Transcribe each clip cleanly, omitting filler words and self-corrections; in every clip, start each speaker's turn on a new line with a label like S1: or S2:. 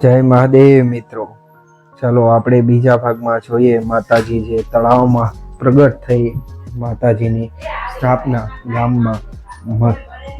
S1: જય મહાદેવ મિત્રો. ચાલો આપણે બીજા ભાગમાં જોઈએ માતાજી જે તળાવમાં પ્રગટ થઈ માતાજીની સ્થાપના ગામમાં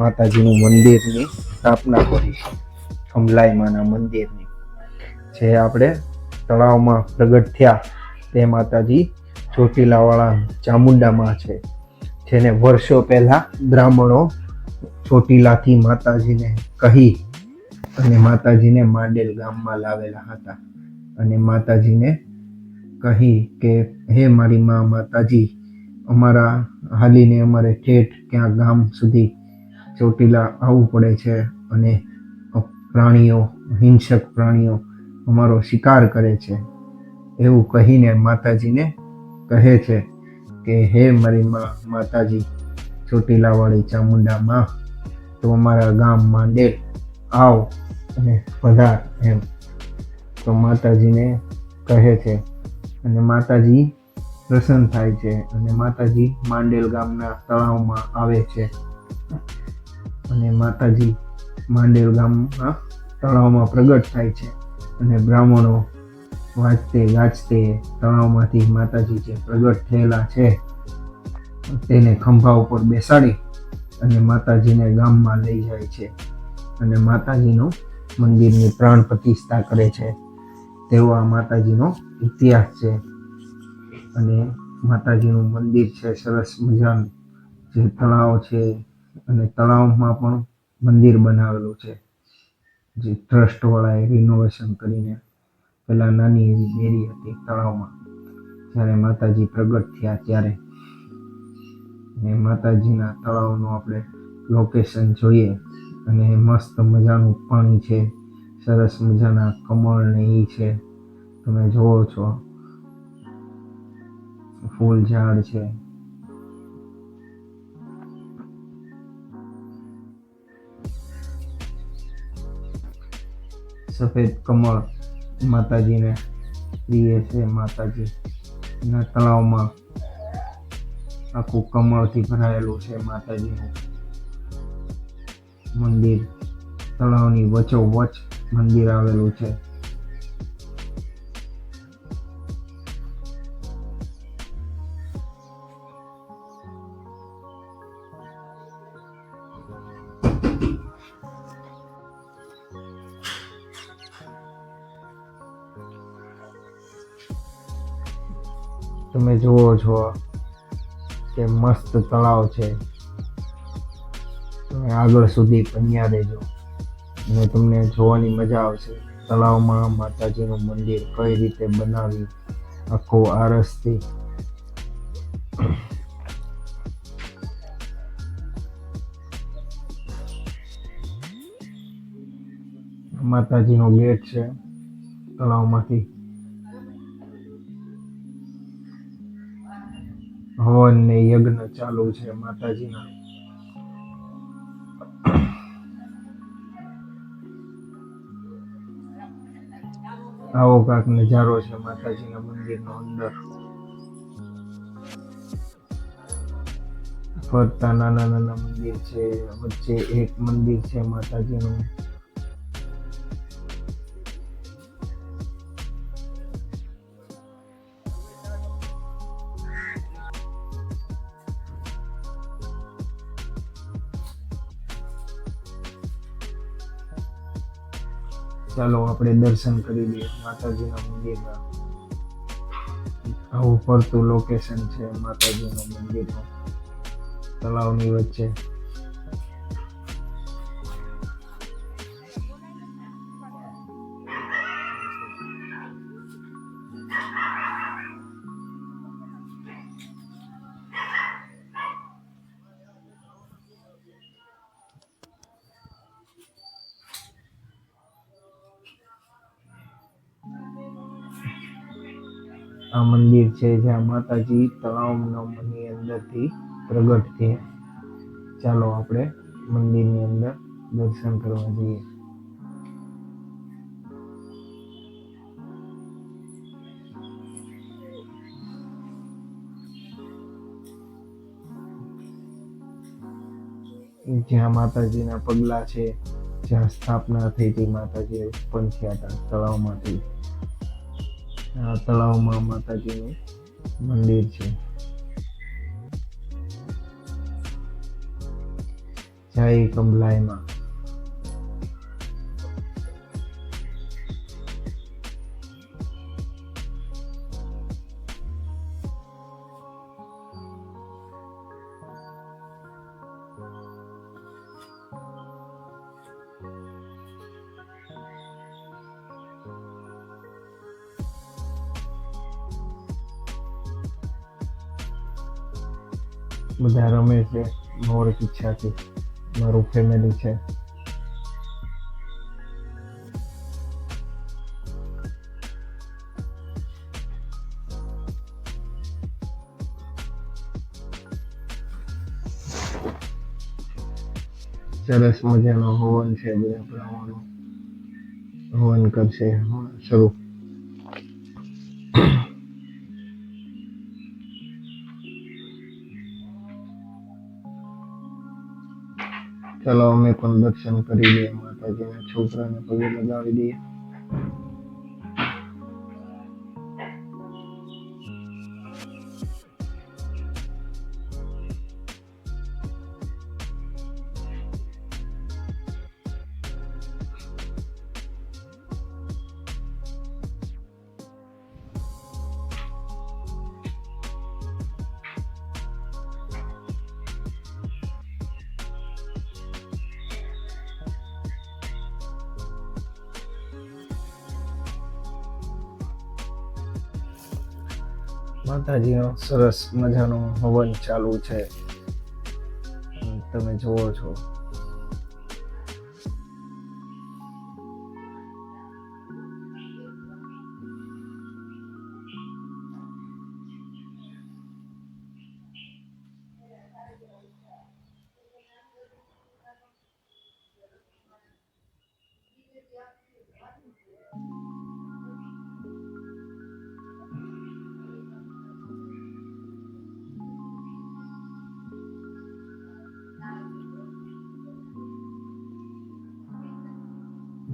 S1: માતાજીનું મંદિરની સ્થાપના કરી કમલાઈમાના મંદિરની જે આપણે તળાવમાં પ્રગટ થયા તે માતાજી ચોટીલાવાળા ચામુંડામાં છે, જેને વર્ષો પહેલા બ્રાહ્મણો ચોટીલાથી માતાજીને કહી અને માતાજીને માંડેલ ગામમાં લાવેલા હતા અને માતાજીને કહી કે હે મારી માં માતાજી, અમારા હાલીને અમારે ઠેઠ ક્યાં ગામ સુધી ચોટીલા આવવું પડે છે અને પ્રાણીઓ, હિંસક પ્રાણીઓ અમારો શિકાર કરે છે. એવું કહીને માતાજીને કહે છે કે હે મારી માં માતાજી ચોટીલાવાળી ચામુંડામાં, તો અમારા ગામ માંડેલ આવ અને પધાર એમ. તો માતાજીને કહે છે અને માતાજી પ્રસન્ન થાય છે અને માતાજી માંડેલ ગામના તળાવમાં આવે છે અને માતાજી માંડેલ ગામના તળાવમાં પ્રગટ થાય છે અને બ્રાહ્મણો વાંચતે ગાજતે તળાવમાંથી માતાજી જે પ્રગટ થયેલા છે તેને ખંભા ઉપર બેસાડી અને માતાજીને ગામમાં લઈ જાય છે અને માતાજીનું મંદિરની પ્રાણ પ્રતિષ્ઠા કરે છે. તેવો આ માતાજીનો ઇતિહાસ છે અને માતાજીનું મંદિર છે સરસ મજાનું, જે તળાવ છે અને તળાવમાં પણ મંદિર બનાવેલું છે જે ટ્રસ્ટવાળાએ રિનોવેશન કરીને. પહેલા નાની એવી ડેરી હતી તળાવમાં જ્યારે માતાજી પ્રગટ થયા ત્યારે. અને માતાજીના તળાવનું આપણે લોકેશન જોઈએ અને મસ્ત મજાનું પાણી છે, સરસ મજાના કમળ ને ઈ છે, તમે જોવો છો ફૂલ ઝાડ છે. સફેદ કમળ માતાજીને પ્રિય છે. માતાજી ના તળાવમાં આખું કમળથી ભરાયેલું છે માતાજીનું મંદિર. તળાવની વચ્ચોવચ્ચ મંદિર આવેલું છે. તમે જુઓ છો કે મસ્ત તળાવ છે. તમે આગળ સુધી બન્યા રહેજો અને તમને જોવાની મજા આવશે. તળાવમાં માતાજીનું મંદિર કઈ રીતે બનાવ્યું આખું આરસથી. માતાજીનો ગેટ છે તળાવમાંથી. હવન ને યજ્ઞ ચાલુ છે માતાજીના. આવો કાંક નજારો છે માતાજીના મંદિરનો અંદર. ફરતા નાના નાના મંદિર છે, વચ્ચે એક મંદિર છે માતાજીનું. ચાલો આપણે દર્શન કરી લઈએ માતાજીના મંદિરના. આવું ફરતું લોકેશન છે માતાજીના મંદિરનું તળાવની વચ્ચે. આ મંદિર છે જ્યાં માતાજી તળાવની અંદરથી પ્રગટ થયા. ચાલો આપણે મંદિરની અંદર દર્શન કરવા જઈએ. જ્યાં માતાજીના પગલા છે જ્યાં સ્થાપના થઈ હતી માતાજી ઉત્પન્ન થયા હતા તળાવમાંથી. આ તળાવમાં માતાજીનું મંદિર છે. જય કમલાઈમાં. બધા રમે છે મોર ઈચ્છાથી. મારું ફેમિલી છે. સરસ મજાનો હવન છે. બધા બ્રાહ્મણો હવન કરશે. શરૂ. ચાલો અમે પણ દર્શન કરી લઈએ માતાજીના. છોકરાને પગે લગાવી દઈએ. માતાજીનો સરસ મજાનો હવન ચાલુ છે, તમે જોવો છો.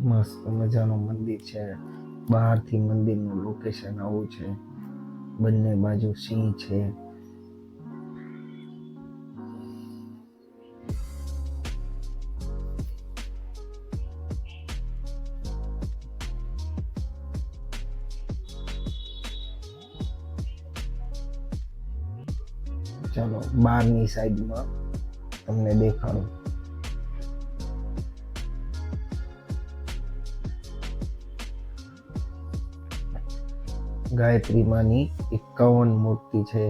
S1: મસ્ત મજાનું મંદિર છે. બહારથી મંદિરનું લોકેશન આવું છે. બંને બાજુ સિંહ છે. ચાલો બહારની સાઈડમાં તમને દેખાડું. ગાયત્રી માની 51 મૂર્તિ છે,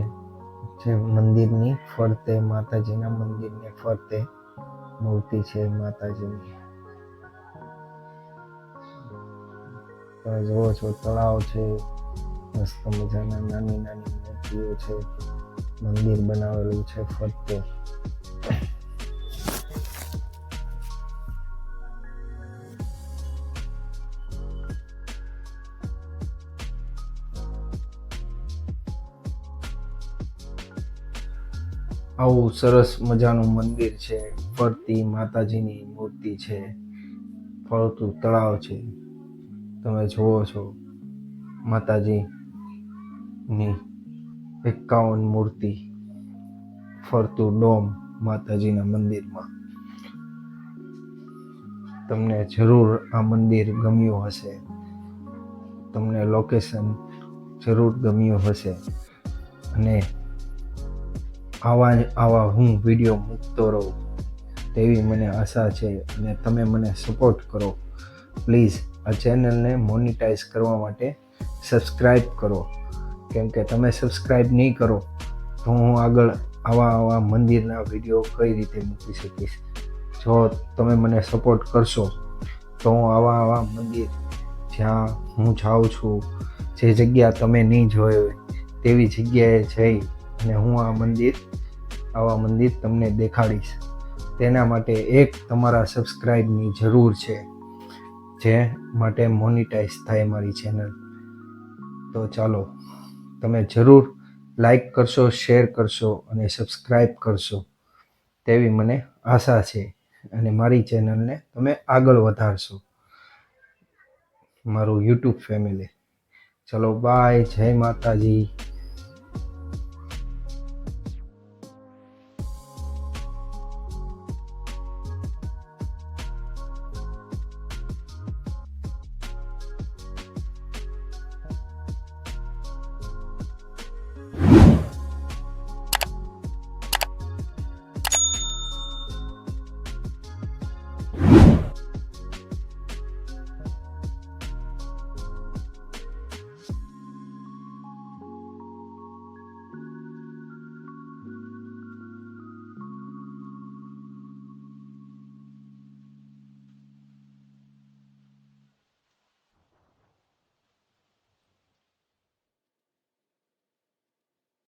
S1: જે મંદિરની ફરતે, માતાજીના મંદિરને ફરતે મૂર્તિ છે માતાજીની. તમે જોવો છો તળાવ છે, મસ્ત મજાના નાની નાની મૂર્તિઓ છે. મંદિર બનાવેલું છે ફરતે. આવું સરસ મજાનું મંદિર છે. ફરતી માતાજીની મૂર્તિ છે. ફરતું તળાવ છે. તમે જોવો છો માતાજીની 51 મૂર્તિ, ફરતું ડોમ માતાજીના મંદિરમાં. તમને જરૂર આ મંદિર ગમ્યું હશે. તમને લોકેશન જરૂર ગમ્યું હશે. અને આવા હું વિડીયો મૂકતો રહું તેવી મને આશા છે. અને તમે મને સપોર્ટ કરો પ્લીઝ. આ ચેનલને મોનિટાઈઝ કરવા માટે સબસ્ક્રાઈબ કરો, કેમ કે તમે સબસ્ક્રાઈબ નહીં કરો તો હું આગળ આવા મંદિરના વિડીયો કઈ રીતે મૂકી શકીશ. જો તમે મને સપોર્ટ કરશો તો હું આવા મંદિર, જ્યાં હું જાઉં છું, જે જગ્યા તમે નહીં જોઈ હોય તેવી જગ્યાએ જઈ અને હું આવા મંદિર તમને દેખાડીશ. તેના માટે એક તમારા સબસ્ક્રાઈબની જરૂર છે, જે માટે મોનિટાઈઝ થાય મારી ચેનલ. તો ચાલો તમે જરૂર લાઈક કરશો, શેર કરશો અને સબસ્ક્રાઈબ કરશો તેવી મને આશા છે. અને મારી ચેનલને તમે આગળ વધારશો, મારું યુટ્યુબ ફેમિલી. ચલો બાય, જય માતાજી.